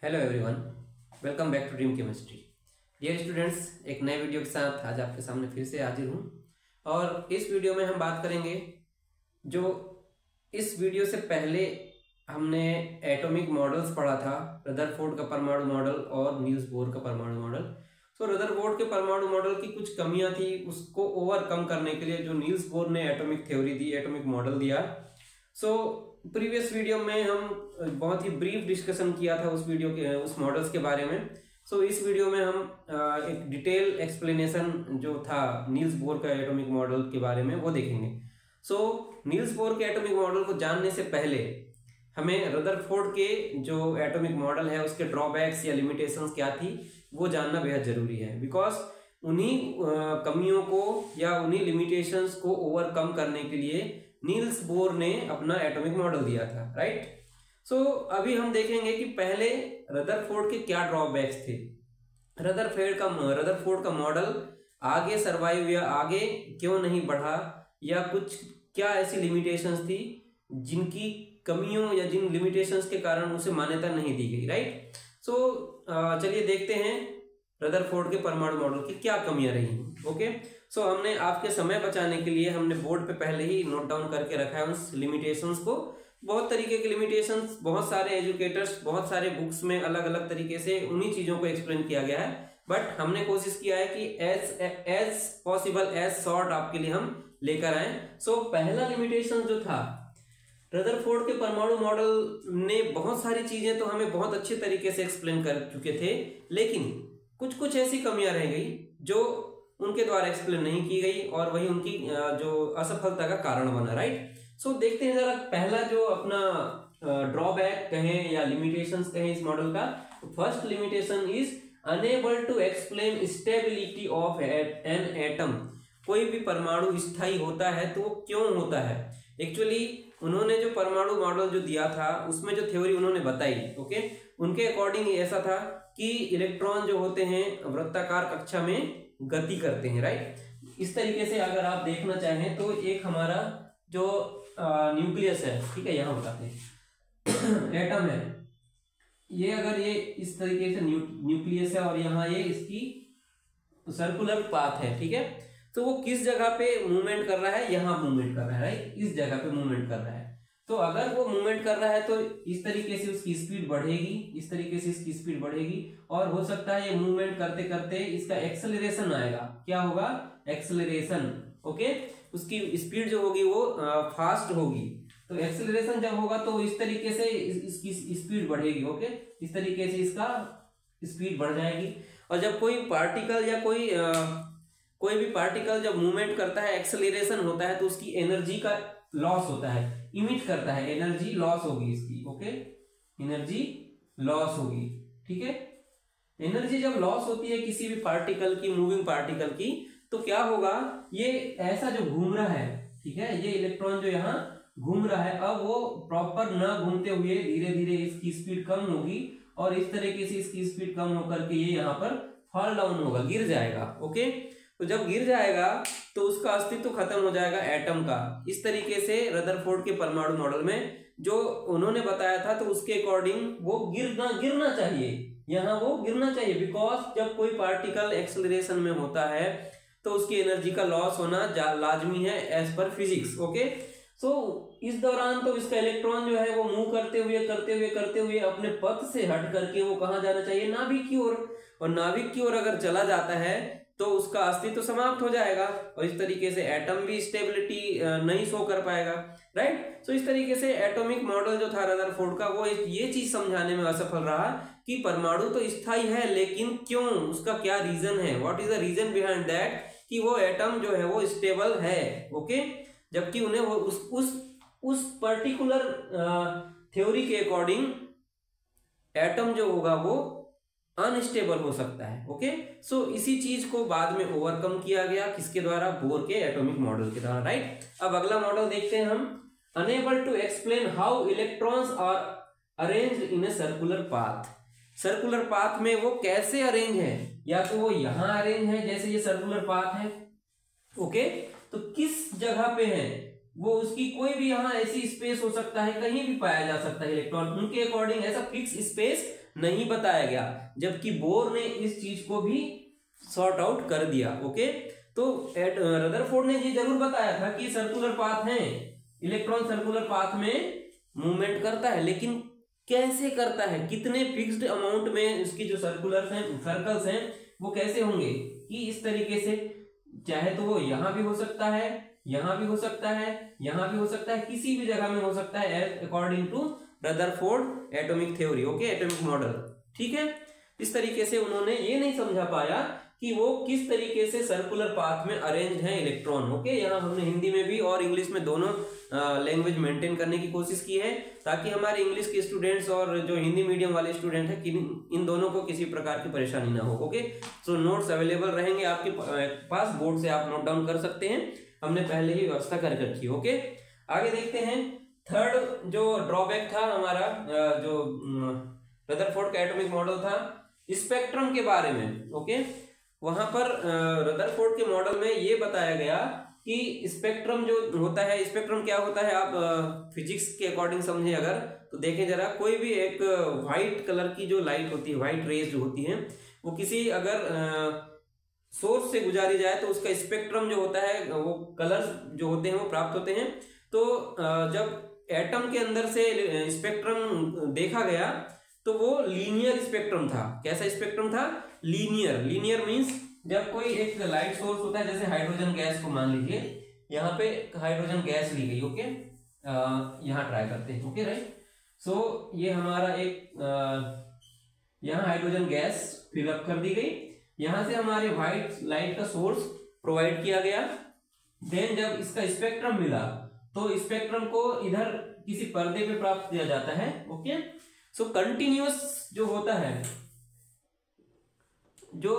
Hello everyone, welcome back to dream chemistry. Dear students, एक नए video के साथ आज आपके सामने फिर से हाजिर हूँ। और इस वीडियो में हम बात करेंगे जो इस वीडियो से पहले हमने एटॉमिक मॉडल्स पढ़ा था, रदरफोर्ड का परमाणु मॉडल और नील्स बोर का परमाणु मॉडल। सो रदरफोर्ड के परमाणु मॉडल की कुछ कमियां थी, उसको ओवरकम करने के लिए जो नील्स बोर ने एटॉमिक थ्योरी दी, एटॉमिक मॉडल दिया। सो प्रीवियस वीडियो में हम बहुत ही ब्रीफ डिस्कशन किया था उस मॉडल्स के बारे में। सो इस वीडियो में हम एक डिटेल एक्सप्लेनेशन जो था नील्स बोर का एटॉमिक मॉडल के बारे में वो देखेंगे। सो नील्स बोर के एटॉमिक मॉडल को जानने से पहले हमें रदरफोर्ड के जो एटॉमिक मॉडल है उसके ड्रॉबैक्स या लिमिटेशंस क्या थी वो जानना बेहद जरूरी है, बिकॉज उन्हीं कमियों को या उन्हीं लिमिटेशंस को ओवरकम करने के लिए नील्स बोर ने अपना एटॉमिक मॉडल दिया था, राइट। सो अभी हम देखेंगे कि पहले रदरफोर्ड के क्या ड्रॉबैक्स थे। रदरफोर्ड का मॉडल आगे सरवाइव या आगे क्यों नहीं बढ़ा, या कुछ क्या ऐसी लिमिटेशंस थी जिनकी कमियों या जिन लिमिटेशंस के कारण उसे मान्यता नहीं दी गई, राइट। सो चलिए देखते हैं रदरफोर्ड के परमाणु मॉडल की क्या कमियां रही। ओके, सो हमने आपके समय बचाने के लिए हमने बोर्ड पे पहले ही नोट डाउन करके रखा है उस लिमिटेशंस को। बहुत तरीके के लिमिटेशंस, बहुत सारे एजुकेटर्स, बहुत सारे बुक्स में अलग अलग तरीके से उन्हीं चीजों को एक्सप्लेन किया गया है, बट हमने कोशिश किया है कि एज पॉसिबल एज शॉर्ट आपके लिए हम लेकर आए। सो पहला लिमिटेशन जो था, रदरफोर्ड के परमाणु मॉडल ने बहुत सारी चीजें तो हमें बहुत अच्छे तरीके से एक्सप्लेन कर चुके थे, लेकिन कुछ कुछ ऐसी कमियां रह गई जो उनके द्वारा एक्सप्लेन नहीं की गई और वही उनकी जो असफलता का कारण बना, राइट। सो देखते हैं जरा पहला जो अपना ड्रॉबैक कहें या लिमिटेशंस कहें इस मॉडल का। First limitation is unable to explain stability of an atom. कोई भी परमाणु स्थायी होता है तो वो क्यों होता है। एक्चुअली उन्होंने जो परमाणु मॉडल जो दिया था उसमें जो थ्योरी उन्होंने बताई, ओके, उनके अकॉर्डिंग ऐसा था कि इलेक्ट्रॉन जो होते हैं वृत्ताकार कक्षा में गति करते हैं, राइट। इस तरीके से अगर आप देखना चाहें तो एक हमारा जो न्यूक्लियस है, ठीक है, यहां बताते हैं एटम है ये, अगर ये इस तरीके से न्यूक्लियस है और यहाँ ये इसकी सर्कुलर पाथ है, ठीक है, तो वो किस जगह पे मूवमेंट कर रहा है, यहाँ मूवमेंट कर रहा है, राइट, इस जगह पे मूवमेंट कर रहा है। तो अगर वो मूवमेंट कर रहा है तो इस तरीके से उसकी स्पीड बढ़ेगी, इस तरीके से इसकी स्पीड बढ़ेगी, और हो सकता है ये मूवमेंट करते करते इसका एक्सेलरेशन आएगा। क्या होगा? एक्सेलरेशन, ओके, उसकी स्पीड जो होगी वो फास्ट होगी। तो एक्सेलरेशन जब होगा तो इस तरीके से इसकी स्पीड बढ़ेगी, ओके, इस तरीके से इसका स्पीड बढ़ जाएगी। और जब कोई पार्टिकल या कोई भी पार्टिकल जब मूवमेंट करता है, एक्सेलरेशन होता है, तो उसकी एनर्जी का लॉस होता है, इमिट करता है, एनर्जी लॉस होगी इसकी, ओके, एनर्जी लॉस होगी, ठीक है। एनर्जी जब लॉस होती है किसी भी पार्टिकल की, मूविंग पार्टिकल की, तो क्या होगा, ये ऐसा जो घूम रहा है, ठीक है, ये इलेक्ट्रॉन जो यहाँ घूम रहा है, अब वो प्रॉपर ना घूमते हुए धीरे धीरे इसकी स्पीड कम होगी और इस तरीके से इसकी स्पीड कम होकर के ये यहाँ पर फॉल डाउन होगा, गिर जाएगा, ओके। तो जब गिर जाएगा तो उसका अस्तित्व खत्म हो जाएगा एटम का। इस तरीके से रदरफोर्ड के परमाणु मॉडल में जो उन्होंने बताया था, तो उसके अकॉर्डिंग वो गिरना चाहिए, यहाँ वो गिरना चाहिए, बिकॉज जब कोई पार्टिकल एक्सेलरेशन में होता है तो उसकी एनर्जी का लॉस होना लाजमी है एज पर फिजिक्स, ओके। सो इस दौरान तो इसका इलेक्ट्रॉन जो है वो मूव करते हुए अपने पथ से हट करके वो कहाँ जाना चाहिए? नाभिक की ओर। और नाभिक की ओर अगर चला जाता है तो उसका अस्तित्व समाप्त हो जाएगा और इस तरीके से एटम भी स्टेबिलिटी नहीं शो कर पाएगा, राइट। सो इस तरीके से एटॉमिक मॉडल जो था रदरफोर्ड का, वो ये चीज समझाने में असफल रहा कि परमाणु तो स्थायी है, लेकिन क्यों, उसका क्या रीजन है, what is the reason behind that, कि वो एटम जो है वो स्टेबल है, ओके, जबकि उन्हें वो उस पर्टिकुलर थ्योरी के अकॉर्डिंग एटम जो होगा वो अनस्टेबल हो सकता है, ओके। सो इसी चीज को बाद में ओवरकम किया गया, किसके द्वारा? बोर के एटॉमिक मॉडल के द्वारा, राइट। अब अगला मॉडल देखते हैं हम, unable to explain how electrons are arranged in a circular path. Circular path में वो कैसे अरेंज है, या तो वो यहां अरेंज है जैसे ये सर्कुलर पाथ है, ओके, तो किस जगह पे है, वो उसकी कोई भी यहाँ ऐसी स्पेस हो सकता है, कहीं भी पाया जा सकता है इलेक्ट्रॉन, उनके अकॉर्डिंग ऐसा फिक्स स्पेस नहीं बताया गया, जबकि बोर ने इस चीज को भी सॉर्ट आउट कर दिया। ओके, तो रदरफोर्ड ने ये जरूर बताया था कि सर्कुलर पाथ है, इलेक्ट्रॉन सर्कुलर पाथ में मूवमेंट करता है, लेकिन कैसे करता है, कितने फिक्स्ड अमाउंट में इसकी जो सर्कुलर्स हैं, सर्कल्स हैं, वो कैसे होंगे कि इस तरीके से, चाहे तो वो यहां भी हो सकता है, यहां भी हो सकता है, यहां भी हो सकता है, किसी भी जगह में हो सकता है, according to Rutherford atomic theory. Okay, atomic model. ठीक है, इस तरीके से उन्होंने ये नहीं समझा पाया कि वो किस तरीके से सर्कुलर पाथ में अरेंज है इलेक्ट्रॉन। ओके, यहाँ हमने हिंदी में भी और इंग्लिश में दोनों लैंग्वेज मेंटेन करने की कोशिश की है, ताकि हमारे इंग्लिश के स्टूडेंट्स और जो हिंदी मीडियम वाले स्टूडेंट हैं, इन दोनों को किसी प्रकार की परेशानी ना हो। ओके, सो नोट्स अवेलेबल रहेंगे आपके पास, बोर्ड से आप नोट डाउन कर सकते हैं, हमने पहले ही व्यवस्था कर रखी है। ओके, आगे देखते हैं। थर्ड जो ड्रॉबैक था हमारा, जो रदरफोर्ड का एटॉमिक मॉडल था, स्पेक्ट्रम के बारे में। ओके, वहां पर रदरफोर्ड के मॉडल में ये बताया गया कि स्पेक्ट्रम जो होता है, स्पेक्ट्रम क्या होता है, आप फिजिक्स के अकॉर्डिंग समझे अगर, तो देखें जरा, कोई भी एक व्हाइट कलर की जो लाइट होती है, व्हाइट रेज जो होती है, वो किसी अगर सोर्स से गुजारी जाए तो उसका स्पेक्ट्रम जो होता है, वो कलर्स जो होते हैं वो प्राप्त होते हैं। तो जब एटम के अंदर से स्पेक्ट्रम देखा गया तो वो लीनियर स्पेक्ट्रम था। कैसा स्पेक्ट्रम था? लीनियर। लीनियर मींस जब कोई एक लाइट सोर्स होता है, जैसे हाइड्रोजन गैस को मान लीजिए, यहाँ पे हाइड्रोजन गैस ली गई। ओके, यहाँ ट्राई करते हैं। Okay, right. सो ये हमारा एक यहाँ हाइड्रोजन गैस फिलअप कर दी गई, यहां से हमारे व्हाइट लाइट का सोर्स प्रोवाइड किया गया। देन जब इसका स्पेक्ट्रम मिला तो स्पेक्ट्रम को इधर किसी पर्दे पे प्राप्त किया जाता है। ओके, सो कंटिन्यूअस जो होता है, जो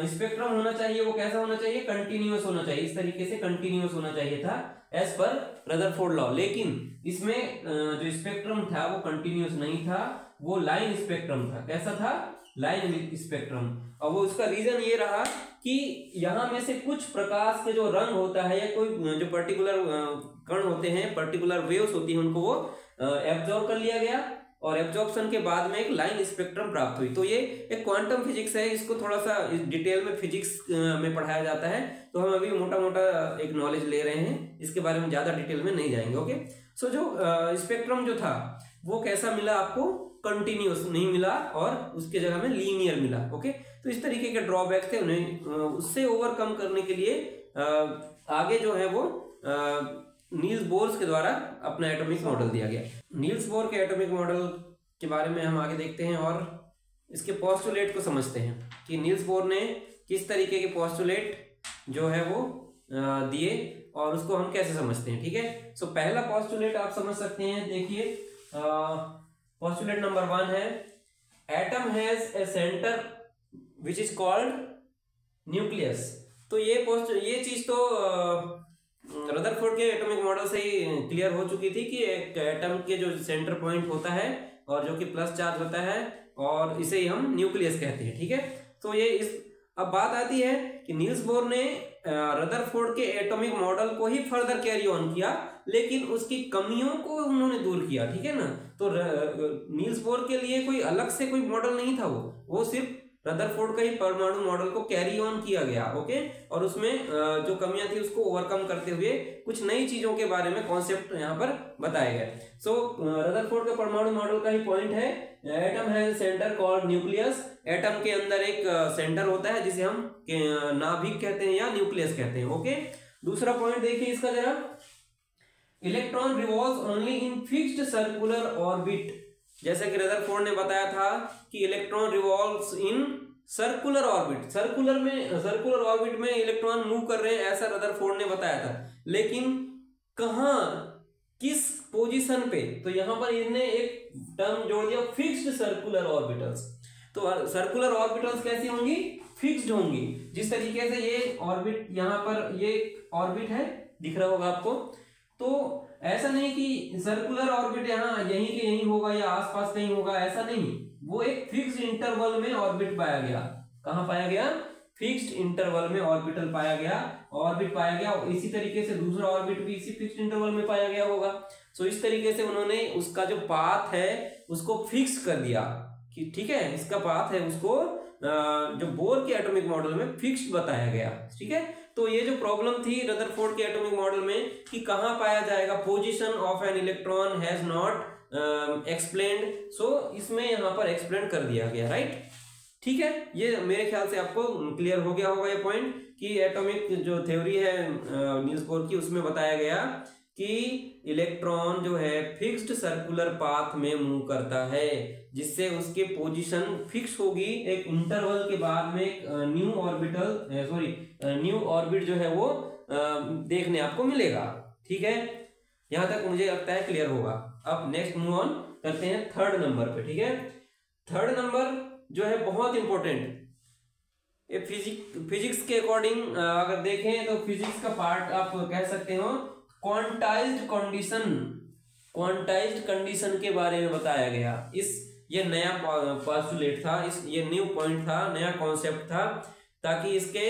स्पेक्ट्रम होना चाहिए वो कैसा होना चाहिए? कंटिन्यूअस होना चाहिए। इस तरीके से कंटिन्यूअस होना चाहिए था एज पर रदरफोर्ड लॉ, लेकिन इसमें जो स्पेक्ट्रम था वो कंटिन्यूअस नहीं था, वो लाइन स्पेक्ट्रम था। कैसा था? Line spectrum. और वो उसका रीजन ये रहा कि यहां में से कुछ प्रकाश के जो रंग होता है, या कोई जो पर्टिकुलर कण होते हैं, पर्टिकुलर वेव्स होती हैं, उनको वो एब्जॉर्ब कर लिया गया, और एब्जॉर्प्शन के बाद में एक लाइन स्पेक्ट्रम प्राप्त हुई। तो ये एक क्वांटम फिजिक्स है, इसको थोड़ा सा डिटेल में फिजिक्स में पढ़ाया जाता है, तो हम अभी मोटा मोटा एक नॉलेज ले रहे हैं, इसके बारे में ज्यादा डिटेल में नहीं जाएंगे। ओके, सो जो स्पेक्ट्रम जो था वो कैसा मिला आपको? कंटिन्यूअस नहीं मिला, और उसके जगह में लीनियर मिला। ओके, तो इस तरीके के ड्रॉबैक थे, उन्हें उससे ओवरकम करने के लिए आगे जो है वो नील्स बोर के द्वारा अपना एटॉमिक मॉडल दिया गया। नील्स बोर के एटॉमिक मॉडल के बारे में हम आगे देखते हैं और इसके पोस्टुलेट को समझते हैं कि नील्स बोर ने किस तरीके के पोस्टुलेट जो है वो दिए, और उसको हम कैसे समझते हैं। ठीक है, सो पहला पोस्टुलेट आप समझ सकते हैं। देखिए, पोस्टुलेट नंबर 1 है, atom has a centre which is called nucleus. तो ये चीज तो रदरफोर्ड के एटॉमिक मॉडल से ही क्लियर हो चुकी थी कि एक एटम के जो सेंटर पॉइंट होता है और जो कि प्लस चार्ज होता है, और इसे ही हम न्यूक्लियस कहते हैं। ठीक है, तो ये अब बात आती है कि नील्स बोर ने रदरफोर्ड के एटॉमिक मॉडल को ही फर्दर कैरी ऑन किया, लेकिन उसकी कमियों को उन्होंने दूर किया। ठीक है ना, तो नील्स बोर के लिए कोई अलग से कोई मॉडल नहीं था, वो सिर्फ रदरफोर्ड का ही परमाणु मॉडल को कैरी ऑन किया गया। ओके, और उसमें जो कमियां थी उसको ओवरकम करते हुए कुछ नई चीजों के बारे में कॉन्सेप्ट यहाँ पर बताए गए। सो रदरफोर्ड के परमाणु मॉडल का ही पॉइंट है, atom has centre called nucleus. Atom के अंदर एक सेंटर होता है जिसे हम नाभिक कहते हैं या न्यूक्लियस कहते हैं। ओके, दूसरा पॉइंट देखिए इसका जरा, electron revolves only in fixed circular orbit. जैसे कि रदरफोर्ड ने बताया था कि electron revolves in circular orbit, circular orbit में इलेक्ट्रॉन मूव कर रहे हैं, ऐसा रदरफोर्ड ने बताया था। लेकिन कहां, किस पोजीशन पे? तो यहां पर इन्हें एक टर्म जोड़ दिया, फिक्स्ड सर्कुलर ऑर्बिटल्स। तो सर्कुलर ऑर्बिटल्स कैसी होंगी? फिक्स्ड होंगी। जिस तरीके से ये ऑर्बिट, यहां पर ये ऑर्बिट है, दिख रहा होगा आपको, तो ऐसा नहीं कि सर्कुलर ऑर्बिट यहाँ यहीं के यहीं होगा या आसपास कहीं होगा, ऐसा नहीं। वो एक फिक्स्ड इंटरवल में ऑर्बिट पाया गया। कहां पाया गया? फिक्स्ड इंटरवल में ऑर्बिटल पाया गया, ऑर्बिट पाया गया, और इसी तरीके से दूसरा ऑर्बिट भी इसी फिक्स्ड इंटरवल में पाया गया होगा। सो इस तरीके से उन्होंने उसका जो पाथ है उसको फिक्स कर दिया कि ठीक है, इसका पाथ है उसको जो बोर के एटॉमिक मॉडल में फिक्स्ड बताया गया। ठीक है, तो ये जो प्रॉब्लम थी रदरफोर्ड के एटॉमिक मॉडल में कि कहां पाया जाएगा, position of an electron has not explained, so इसमें यहां पर एक्सप्लेन कर दिया गया, राइट। ठीक है, ये मेरे ख्याल से आपको क्लियर हो गया होगा ये पॉइंट कि एटॉमिक जो थ्योरी है नील्स बोर की, उसमें बताया गया कि इलेक्ट्रॉन जो है फिक्स्ड सर्कुलर पाथ में मूव करता है, जिससे उसके पोजीशन फिक्स होगी। एक इंटरवल के बाद में एक न्यू ऑर्बिट जो है वो देखने आपको मिलेगा। ठीक है, यहां तक मुझे लगता है क्लियर होगा। अब नेक्स्ट मूव ऑन करते हैं थर्ड नंबर पे। ठीक है, थर्ड नंबर जो है बहुत इंपॉर्टेंट, ये फिजिक्स के अकॉर्डिंग अगर देखें तो फिजिक्स का पार्ट आप कह सकते हो। क्वांटाइज्ड कंडीशन के बारे में बताया गया। ये नया पोस्टुलेट था, ये न्यू पॉइंट था, नया कॉन्सेप्ट था, ताकि इसके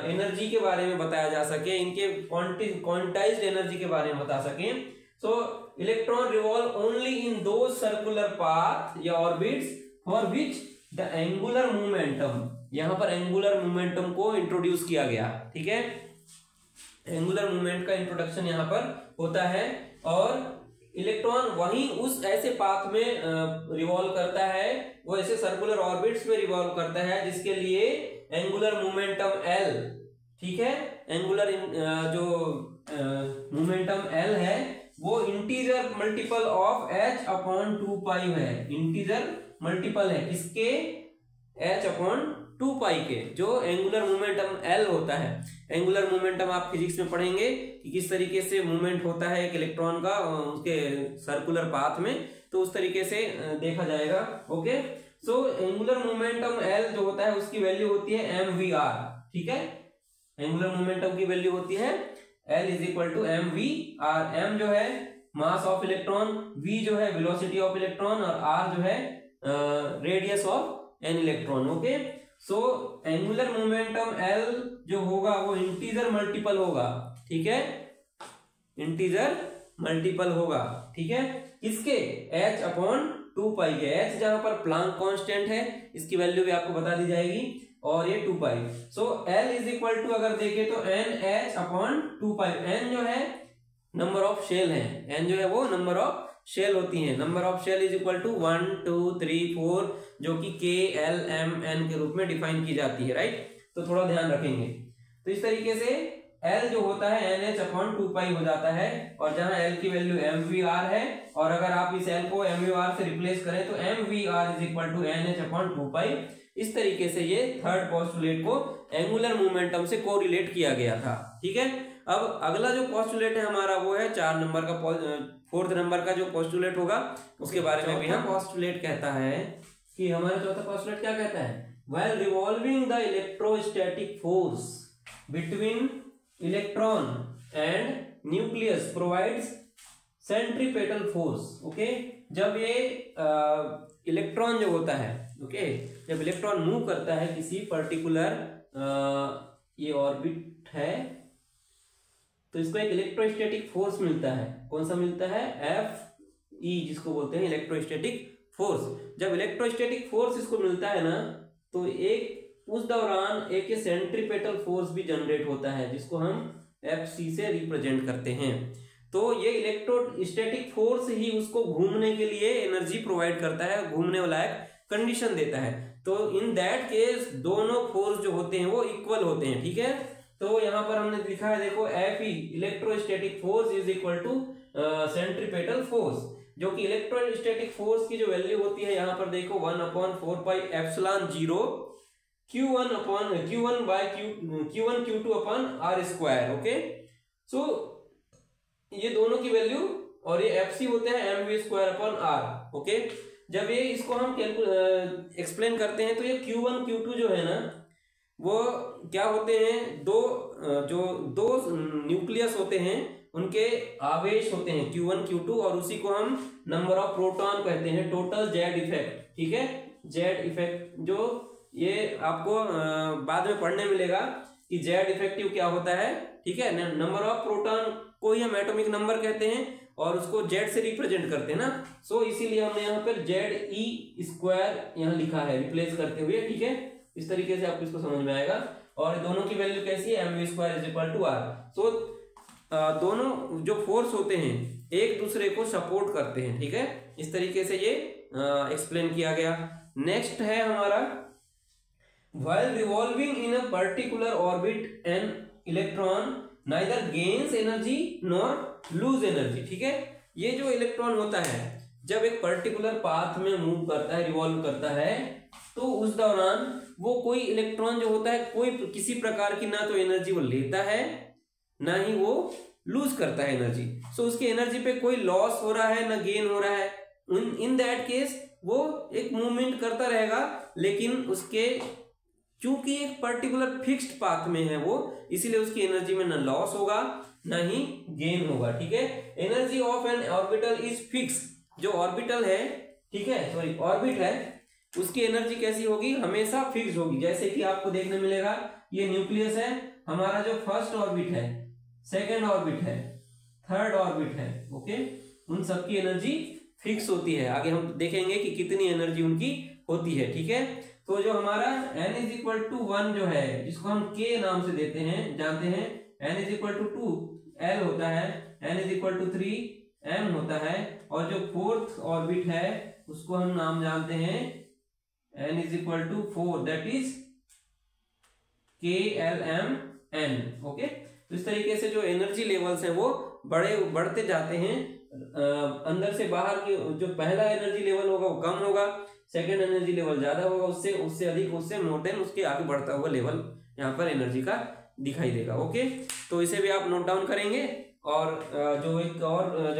एनर्जी के बारे में बताया जा सके, इनके क्वांटाइज्ड एनर्जी के बारे में बता सके। सो इलेक्ट्रॉन रिवॉल्व ओनली इन दो सर्कुलर पाथ या orbits for which the angular momentum, यहां पर एंगुलर मोमेंटम को इंट्रोड्यूस किया गया। ठीक है, एंगुलर मोमेंट का इंट्रोडक्शन यहां पर होता है, और इलेक्ट्रॉन वहीं उस ऐसे पाथ में रिवॉल्व करता है, वो ऐसे सर्कुलर ऑर्बिट्स में रिवॉल्व करता है जिसके लिए एंगुलर मोमेंटम L, ठीक है, एंगुलर जो मोमेंटम L है वो इंटीजर मल्टीपल ऑफ h/2π है। इंटीजर मल्टीपल है किसके, h/2π के, जो एंगुलर मोमेंटम L होता है। एंगुलर मोमेंटम आप फिजिक्स में पढ़ेंगे कि किस तरीके से मूवमेंट होता है एक इलेक्ट्रॉन का उसके सर्कुलर पाथ में, तो उस तरीके से देखा जाएगा। Okay, so angular momentum L जो होता है उसकी वैल्यू होती है mvr। ठीक है, एंगुलर मोमेंटम की वैल्यू होती है L = mvr। m जो है मास ऑफ इलेक्ट्रॉन, v जो है वेलोसिटी ऑफ इलेक्ट्रॉन, और r जो है radius of an electron. Okay, so angular momentum L जो होगा वो इंटीजर मल्टीपल होगा। ठीक है, इंटीजर मल्टीपल होगा। ठीक है, किसके, h/2π के। h जहां पर प्लांक कांस्टेंट है, इसकी वैल्यू भी आपको बता दी जाएगी, और ये 2π। सो L = अगर देखें तो NH/2π। n जो है नंबर ऑफ शेल है, n जो है वो नंबर ऑफ शेल होती हैं। नंबर ऑफ शेल = 1 2 3 4, जो कि K L M N के रूप में डिफाइन की जाती है, राइट। तो थोड़ा ध्यान रखेंगे। तो इस तरीके से L जो होता है NH/2π हो जाता है, और जहां L की वैल्यू mvr है, और अगर आप इस L को mvr से रिप्लेस करें तो mvr = NH/2π। इस तरीके से ये थर्ड पोस्टुलेट को एंगुलर मोमेंटम से कोरिलेट किया गया था। ठीक है, अब अगला जो पोस्टुलेट है हमारा वो है 4 नंबर का, 4th नंबर का जो पोस्टुलेट होगा उसके बारे में भी हम पोस्टुलेट कहता है कि हमारा चौथा पोस्टुलेट क्या कहता है, while revolving the electrostatic force between electron and nucleus provides centripetal force। Okay, जब ये इलेक्ट्रॉन जो होता है, ओके, जब इलेक्ट्रॉन मूव करता है किसी पर्टिकुलर ये ऑर्बिट है, तो इसको एक इलेक्ट्रोस्टैटिक फोर्स मिलता है। कौन सा मिलता है, Fe, जिसको बोलते हैं इलेक्ट्रोस्टैटिक फोर्स। जब इलेक्ट्रोस्टैटिक फोर्स इसको मिलता है ना, तो एक उस दौरान एक सेंट्रीपेटल फोर्स भी जनरेट होता है, जिसको हम Fc से रिप्रेजेंट करते हैं। तो ये इलेक्ट्रोस्टैटिक फोर्स ही उसको घूमने के लिए एनर्जी प्रोवाइड करता है, घूमने वाला एक कंडीशन देता है। तो इन दैट केस दोनों फोर्स जो होते हैं वो इक्वल होते हैं। ठीक है, तो यहाँ पर हमने लिखा है, देखो, Fe electrostatic force = centripetal force, जो कि इलेक्ट्रोस्टैटिक फोर्स की जो वैल्यू होती है यहाँ पर देखो 1/4πε0 Q1/Q2/r²। ओके, सो ये दोनों की वैल्यू, और ये Fc होते हैं mv²/r। ओके, जब ये इसको हम एक्सप्लेन करते हैं तो ये Q1 Q2 जो है ना, वो क्या होते हैं, दो न्यूक्लियस होते हैं, उनके आवेश होते हैं Q1 Q2, और उसी को हम नंबर ऑफ प्रोटॉन कहते हैं, टोटल जेड इफेक्ट। ठीक है, जेड इफेक्ट जो ये आपको बाद में पढ़ने मिलेगा कि जेड इफेक्टिव क्या होता है, ठीक है। नंबर ऑफ प्रोटॉन को ही हम एटॉमिक नंबर कहते हैं और उसको जेड से रिप्रेजेंट करते हैं ना। सो इसीलिए हमने यहाँ पर जेड ई स्क्वायर यहाँ लिखा है रिप्लेस करते हुए, ठीक है। इस तरीके से आपको इसको समझ में आएगा। और दोनों की वैल्यू कैसी है, mv square is equal to R. So दोनों जो फोर्स होते हैं एक दूसरे को सपोर्ट करते हैं, ठीक है। इस तरीके से ये एक्सप्लेन किया गया। नेक्स्ट है हमारा while revolving in a particular orbit an electron neither gains energy nor lose energy, ठीक है। ये जो इलेक्ट्रॉन होता है जब एक पर्टिकुलर पाथ में मूव करता है, रिवॉल्व करता है, तो उस दौरान वो कोई इलेक्ट्रॉन जो होता है कोई किसी प्रकार की ना तो एनर्जी वो लेता है ना ही वो लूज करता है एनर्जी। सो उसकी एनर्जी पे कोई लॉस हो रहा है ना गेन हो रहा है। इन दैट केस वो एक मूवमेंट करता रहेगा, लेकिन उसके चूंकि एक पर्टिकुलर फिक्स्ड पाथ में है वो, इसीलिए उसकी एनर्जी में ना लॉस होगा ना ही गेन होगा, ठीक है। Energy of N orbital is fix. जो ऑर्बिटल है, ठीक है, सॉरी ऑर्बिट है, उसकी एनर्जी कैसी होगी, हमेशा फिक्स होगी। जैसे कि आपको देखने मिलेगा ये न्यूक्लियस है हमारा, जो फर्स्ट ऑर्बिट है, सेकेंड ऑर्बिट है, थर्ड ऑर्बिट है, ओके, उन सबकी एनर्जी फिक्स होती है। आगे हम देखेंगे कि कितनी एनर्जी उनकी होती है, ठीक है। तो जो हमारा n इज इक्वल टू 1 जो है, जिसको हम k नाम से देते हैं, जानते हैं n is equal to 2 l होता है, n is equal to 3 m होता है, और जो फोर्थ ऑर्बिट है उसको हम नाम जानते हैं n is equal to 4, that is KLMN, okay. तो इस तरीके से जो एनर्जी लेवल्स हैं वो बढ़ते जाते हैं। अंदर से बाहर की जो पहला एनर्जी लेवल होगा वो कम होगा, सेकेंड एनर्जी लेवल ज्यादा होगा, उससे अधिक, उससे मोर देन उसके आगे बढ़ता हुआ लेवल यहाँ पर एनर्जी का दिखाई देगा, ओके। तो इसे भी आप नोट डाउन करेंगे। और जो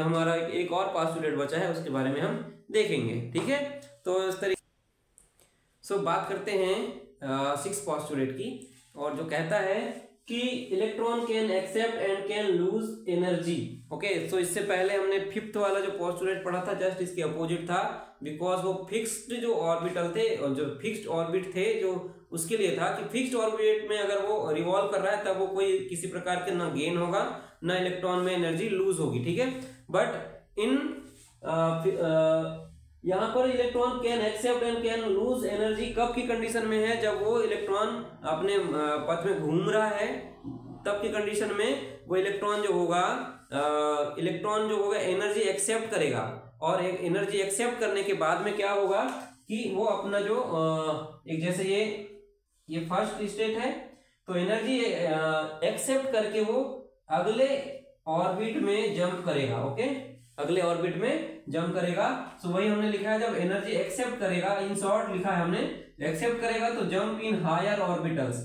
हमारा एक और पोस्टुलेट बचा है उसके बारे में हम देखेंगे, ठीक है। तो इस तरीके बात करते हैं 6 पोस्टुलेट की, और जो कहता है कि electron can accept and can lose energy, okay. So इससे पहले हमने 5th वाला जो पोस्टुलेट पढ़ा था जस्ट इसके अपोजिट था, बिकॉज वो फिक्स्ड जो ऑर्बिटल थे और जो फिक्स्ड ऑर्बिट थे, जो उसके लिए था कि फिक्स्ड ऑर्बिट में अगर वो रिवॉल्व कर रहा है तब वो कोई किसी प्रकार के ना गेन होगा ना इलेक्ट्रॉन में एनर्जी लूज होगी, ठीक है। बट इन यहाँ पर electron can accept and can lose energy कब की कंडीशन में है, जब वो इलेक्ट्रॉन अपने पथ में घूम रहा है, तब की कंडीशन में वो इलेक्ट्रॉन जो होगा एनर्जी एक्सेप्ट करेगा। और एनर्जी एक्सेप्ट करने के बाद में क्या होगा कि वो अपना जो एक जैसे ये फर्स्ट स्टेट है, तो एनर्जी एक्सेप्ट करके वो अगले ऑर्बिट में जंप करेगा, ओके, अगले ऑर्बिट में जंप करेगा। सो वही हमने लिखा है, जब एनर्जी एक्सेप्ट करेगा, इन शॉर्ट लिखा है हमने, एक्सेप्ट करेगा तो जंप इन हायर ऑर्बिटल्स,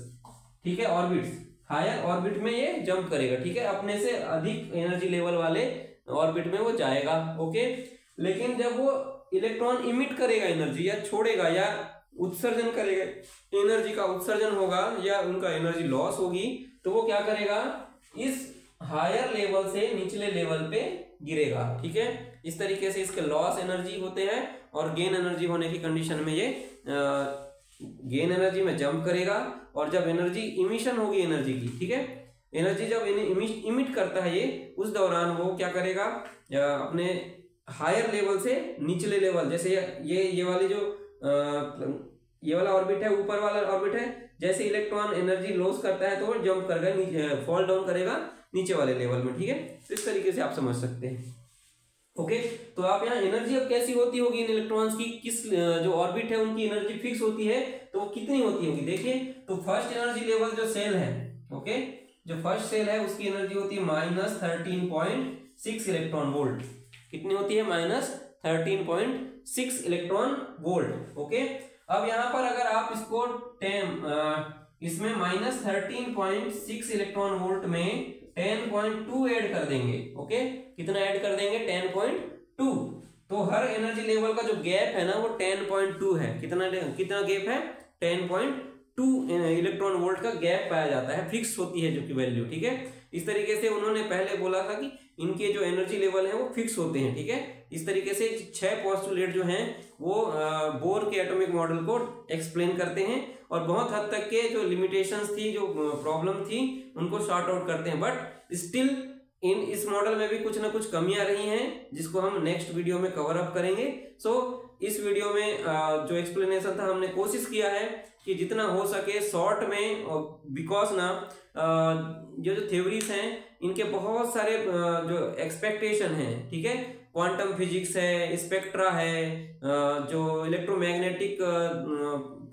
ठीक है, ऑर्बिट्स, हायर ऑर्बिट में ये जंप करेगा, ठीक है, अपने से अधिक एनर्जी लेवल वाले ऑर्बिट में वो जाएगा, ओके। लेकिन जब वो इलेक्ट्रॉन इमिट करेगा एनर्जी, या छोड़ेगा या उत्सर्जन करेगा, एनर्जी का उत्सर्जन होगा या उनका एनर्जी लॉस होगी, तो वो क्या करेगा, इस हायर लेवल से निचले लेवल पे गिरेगा, ठीक है। इस तरीके से इसके लॉस एनर्जी होते हैं, और गेन एनर्जी होने की कंडीशन में ये गेन एनर्जी में जंप करेगा। और जब एनर्जी इमिशन होगी एनर्जी की, ठीक है, एनर्जी जब इमिट करता है ये, उस दौरान वो क्या करेगा, अपने हायर लेवल से निचले लेवल, जैसे ये वाली जो ये वाला ऑर्बिट है, ऊपर वाला ऑर्बिट है, जैसे इलेक्ट्रॉन एनर्जी लॉस करता है तो वो जंप करेगा, फॉल डाउन करेगा नीचे वाले लेवल में, ठीक है। तो इस तरीके से आप समझ सकते हैं, ओके। तो आप यहाँ एनर्जी अब कैसी होती होगी इन इलेक्ट्रॉन्स की, किस जो ऑर्बिट है उनकी एनर्जी फिक्स होती है, तो वो कितनी होती होगी, देखिए। तो फर्स्ट एनर्जी लेवल जो सेल है, ओके, जो फर्स्ट सेल है उसकी एनर्जी होती है -13.6 इलेक्ट्रॉन वोल्ट। कितनी होती है, -13.6 इलेक्ट्रॉन वोल्ट, ओके। अब यहाँ पर अगर आप इसको इसमें -13.6 इलेक्ट्रॉन वोल्ट में 10.2 ऐड कर देंगे, ओके, कितना ऐड कर देंगे, 10.2, तो हर एनर्जी लेवल का जो गैप है ना वो 10.2 है। कितना गैप है, 10.2 2 इलेक्ट्रॉन वोल्ट का गैप पाया जाता है, फिक्स होती है जो कि वैल्यू, ठीक है। इस तरीके से उन्होंने पहले बोला था कि इनके जो एनर्जी लेवल है वो फिक्स होते हैं, ठीक है। इस तरीके से 6 पोस्टुलेट जो हैं वो बोर के एटॉमिक मॉडल को एक्सप्लेन करते हैं और बहुत हद तक के जो लिमिटेशंस थी, जो प्रॉब्लम थी, उनको सॉर्ट आउट करते हैं। बट स्टिल इस मॉडल में भी कुछ ना कुछ कमियां रही हैं जिसको हम नेक्स्ट वीडियो में कवर अप करेंगे। सो इस वीडियो में जो एक्सप्लेनेशन था हमने कोशिश किया है कि जितना हो सके शॉर्ट में, बिकॉज ना जो थ्योरीज हैं इनके बहुत सारे जो एक्सपेक्टेशन हैं, ठीक है, क्वांटम फिजिक्स है, स्पेक्ट्रा है, जो इलेक्ट्रोमैग्नेटिक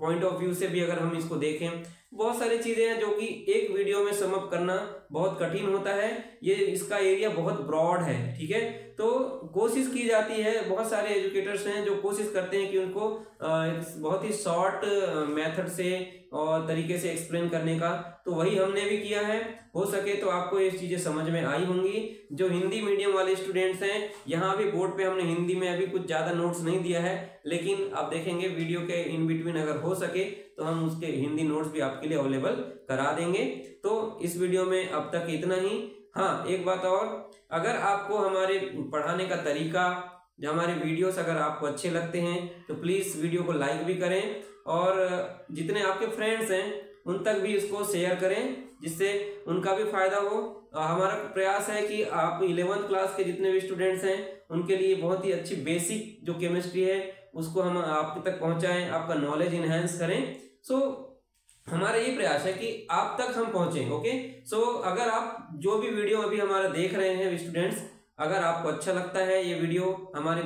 पॉइंट ऑफ व्यू से भी अगर हम इसको देखें, बहुत सारी चीजें हैं जो कि एक वीडियो में सम अप करना बहुत कठिन होता है। ये इसका एरिया बहुत ब्रॉड है, ठीक है। तो कोशिश की जाती है, बहुत सारे एजुकेटर्स हैं जो कोशिश करते हैं कि उनको बहुत ही शॉर्ट मेथड से और तरीके से एक्सप्लेन करने का, तो वही हमने भी किया है। हो सके तो आपको ये चीजें समझ में आई होंगी। जो हिंदी मीडियम वाले स्टूडेंट्स हैं, यहाँ भी बोर्ड पे हमने हिंदी में अभी कुछ ज्यादा नोट्स नहीं दिया है, लेकिन आप देखेंगे वीडियो के इन बिटवीन अगर हो सके तो हम उसके हिंदी नोट्स भी आपके लिए अवेलेबल करा देंगे। तो इस वीडियो में अब तक इतना ही। हाँ, एक बात और, अगर आपको हमारे पढ़ाने का तरीका, जो हमारे वीडियोस अगर आपको अच्छे लगते हैं तो प्लीज वीडियो को लाइक भी करें और जितने आपके फ्रेंड्स हैं उन तक भी इसको शेयर करें, जिससे उनका भी फायदा हो। हमारा प्रयास है कि आप 11th क्लास के जितने भी स्टूडेंट्स हैं उनके लिए बहुत ही अच्छी बेसिक जो केमिस्ट्री है उसको हम आपके तक पहुंचाएं, आपका नॉलेज इनहेंस करें। सो हमारा ये प्रयास है कि आप तक हम पहुंचे, ओके। सो अगर आप जो भी वीडियो अभी हमारा देख रहे हैं स्टूडेंट्स, अगर आपको अच्छा लगता है ये वीडियो, हमारी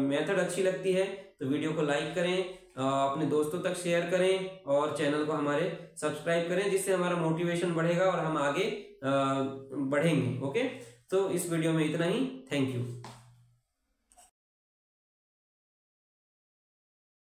मेथड अच्छी लगती है, तो वीडियो को लाइक करें, अपने दोस्तों तक शेयर करें और चैनल को हमारे सब्सक्राइब करें, जिससे हमारा मोटिवेशन बढ़ेगा और हम आगे बढ़ेंगे, ओके। तो इस वीडियो में इतना ही। Thank you.